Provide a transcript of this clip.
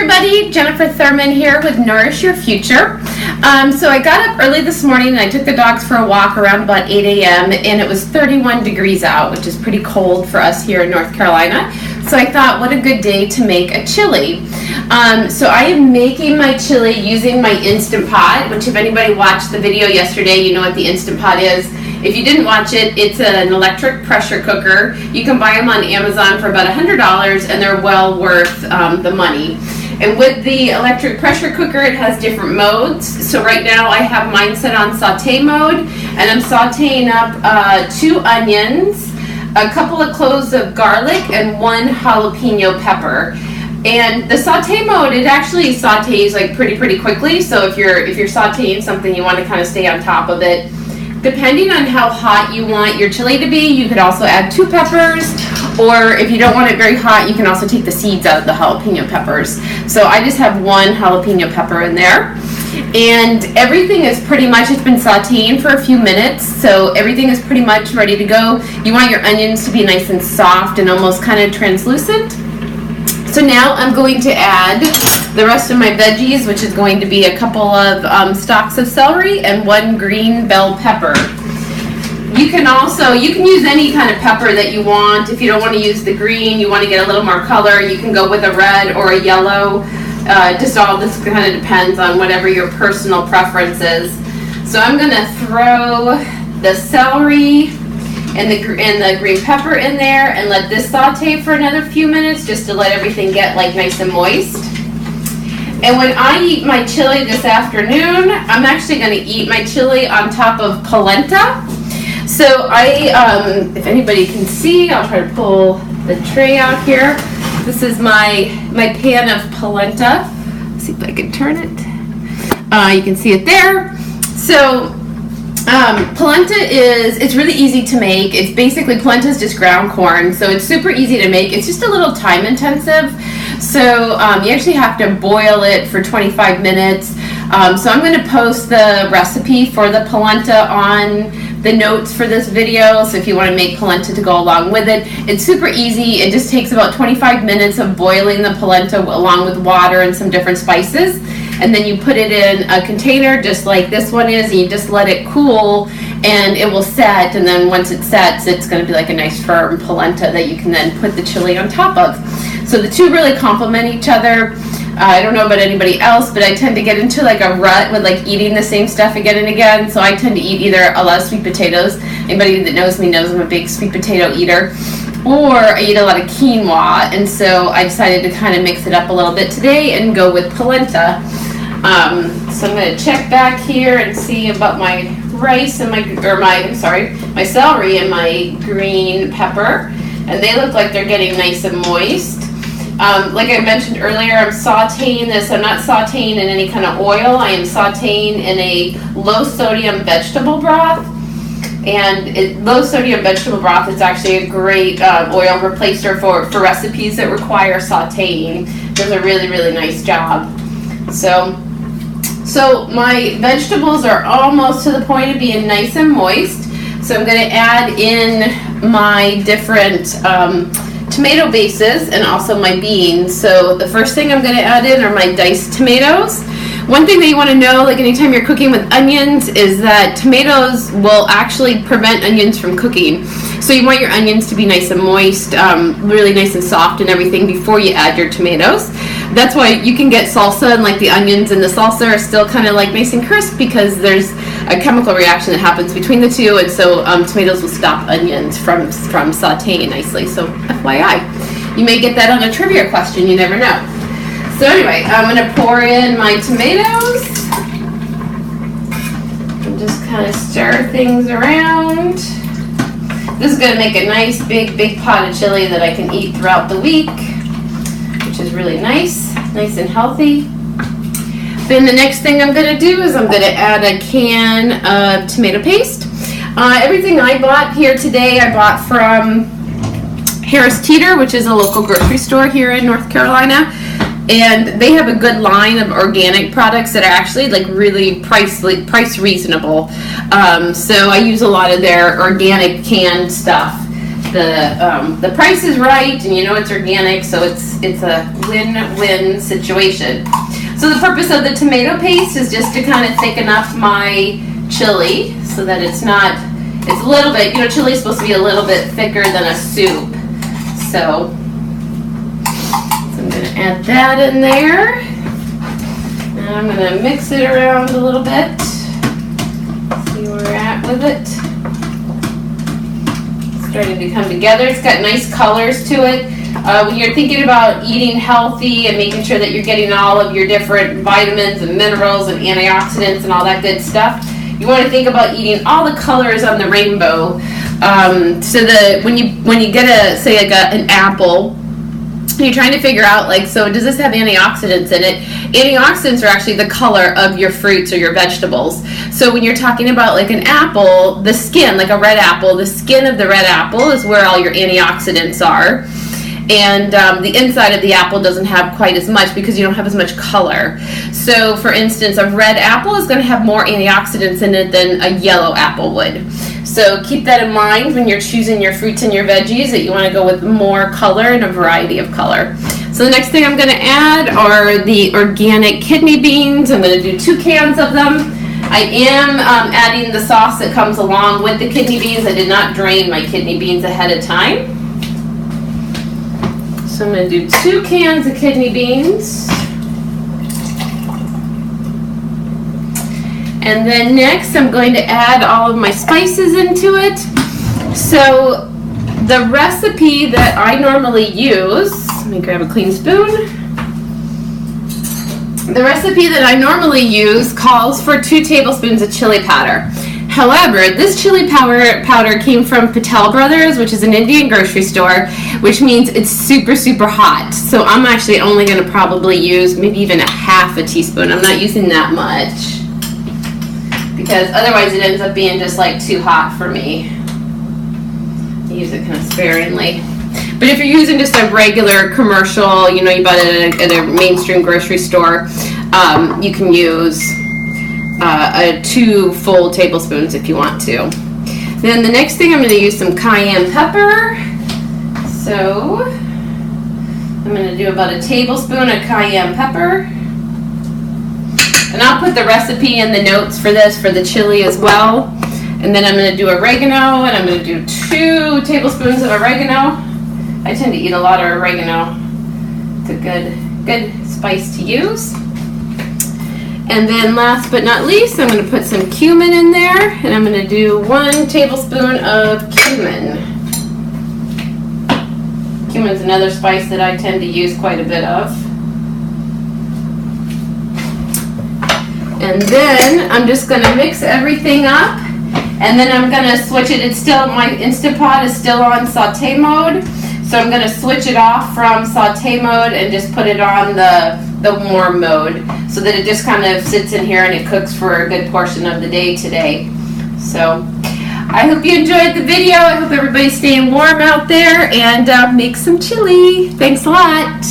everybody, Jennifer Thurman here with Nourish Your Future. So I got up early this morning and I took the dogs for a walk around about 8 a.m. and it was 31 degrees out, which is pretty cold for us here in North Carolina. So I thought, what a good day to make a chili. So I am making my chili using my Instant Pot, which if anybody watched the video yesterday, you know what the Instant Pot is. If you didn't watch it, it's an electric pressure cooker. You can buy them on Amazon for about $100 and they're well worth the money. And with the electric pressure cooker, it has different modes. So right now I have mine set on saute mode, and I'm sauteing up 2 onions, a couple of cloves of garlic, and 1 jalapeno pepper. And the saute mode, it actually sautés like pretty quickly. So if you're sauteing something, you want to kind of stay on top of it. Depending on how hot you want your chili to be, you could also add 2 peppers, or if you don't want it very hot, you can also take the seeds out of the jalapeno peppers. So I just have 1 jalapeno pepper in there. And everything is pretty much, it's been sauteing for a few minutes, so everything is pretty much ready to go. You want your onions to be nice and soft and almost kind of translucent. So now I'm going to add the rest of my veggies, which is going to be a couple of stalks of celery and 1 green bell pepper. You can use any kind of pepper that you want. If you don't want to use the green, you want to get a little more color, you can go with a red or a yellow. Just all this kind of depends on whatever your personal preference is. So I'm going to throw the celery and the green pepper in there and let this saute for another few minutes just to let everything get like nice and moist. And when I eat my chili this afternoon, I'm actually going to eat my chili on top of polenta. So if anybody can see, I'll try to pull the tray out here. This is my pan of polenta. Let's see if I can turn it. You can see it there. So polenta it's really easy to make. It's basically, polenta is just ground corn, so it's super easy to make. It's just a little time intensive. So you actually have to boil it for 25 minutes. So I'm going to post the recipe for the polenta on the notes for this video, so if you want to make polenta to go along with it. It's super easy. It just takes about 25 minutes of boiling the polenta along with water and some different spices, and then you put it in a container just like this one is, and you just let it cool and it will set, and then once it sets, it's going to be like a nice firm polenta that you can then put the chili on top of. So the two really complement each other. I don't know about anybody else, but I tend to get into like a rut with like eating the same stuff again and again. So I tend to eat either a lot of sweet potatoes. Anybody that knows me knows I'm a big sweet potato eater. Or I eat a lot of quinoa, and so I decided to kind of mix it up a little bit today and go with polenta. So I'm going to check back here and see about my rice and my celery and my green pepper. And they look like they're getting nice and moist. Like I mentioned earlier, I'm sauteing this. I'm not sauteing in any kind of oil. I am sauteing in a low sodium vegetable broth. And low sodium vegetable broth is actually a great oil replacer for recipes that require sauteing. It does a really nice job. So my vegetables are almost to the point of being nice and moist. So I'm going to add in my different tomato bases and also my beans. So the first thing I'm going to add in are my diced tomatoes. One thing that you want to know, like anytime you're cooking with onions, is that tomatoes will actually prevent onions from cooking. So you want your onions to be nice and moist, really nice and soft and everything before you add your tomatoes. That's why you can get salsa and like the onions and the salsa are still kind of like nice and crisp, because there's a chemical reaction that happens between the two, and so tomatoes will stop onions from sauteing nicely. So FYI, you may get that on a trivia question, you never know. So anyway, I'm going to pour in my tomatoes and just kind of stir things around. This is going to make a nice big pot of chili that I can eat throughout the week, which is really nice and healthy. Then the next thing I'm going to do is I'm going to add a can of tomato paste. Everything I bought here today, I bought from Harris Teeter, which is a local grocery store here in North Carolina. And they have a good line of organic products that are actually like really price reasonable. So I use a lot of their organic canned stuff. the price is right, and you know it's organic, so it's a win-win situation. So the purpose of the tomato paste is just to kind of thicken up my chili so that it's a little bit, chili is supposed to be a little bit thicker than a soup. So I'm going to add that in there. And I'm going to mix it around a little bit. See where we're at with it. It's starting to come together. It's got nice colors to it. When you're thinking about eating healthy and making sure that you're getting all of your different vitamins and minerals and antioxidants and all that good stuff, you want to think about eating all the colors on the rainbow. So that when you get an apple, you're trying to figure out, so does this have antioxidants in it? Antioxidants are actually the color of your fruits or your vegetables. So when you're talking about an apple, the skin, like a red apple, the skin of the red apple is where all your antioxidants are. And the inside of the apple doesn't have quite as much because you don't have as much color. So for instance, a red apple is going to have more antioxidants in it than a yellow apple would. So keep that in mind when you're choosing your fruits and your veggies, that you want to go with more color and a variety of color. So the next thing I'm going to add are the organic kidney beans. I'm going to do 2 cans of them. I am adding the sauce that comes along with the kidney beans. I did not drain my kidney beans ahead of time. So I'm going to do 2 cans of kidney beans. And then next I'm going to add all of my spices into it. So the recipe that I normally use, let me grab a clean spoon. The recipe that I normally use calls for 2 tablespoons of chili powder. However, this chili powder came from Patel Brothers, which is an Indian grocery store, which means it's super, super hot. So I'm actually only going to probably use maybe even a ½ teaspoon. I'm not using that much because otherwise it ends up being just too hot for me. I use it kind of sparingly. But if you're using just a regular commercial, you bought it at a mainstream grocery store, you can use 2 full tablespoons if you want to. Then the next thing, I'm going to use some cayenne pepper. So I'm going to do about a tablespoon of cayenne pepper. And I'll put the recipe in the notes for this, for the chili as well. And then I'm going to do oregano, and I'm going to do 2 tablespoons of oregano. I tend to eat a lot of oregano. It's a good spice to use. And then last but not least, I'm going to put some cumin in there, and I'm going to do 1 tablespoon of cumin. Cumin's another spice that I tend to use quite a bit of. And then I'm just going to mix everything up, and then I'm going to switch it. It's still, my Instant Pot is still on saute mode, so I'm going to switch it off from saute mode and just put it on the warm mode, so that it just kind of sits in here and it cooks for a good portion of the day today. So I hope you enjoyed the video. I hope everybody's staying warm out there, and make some chili. Thanks a lot.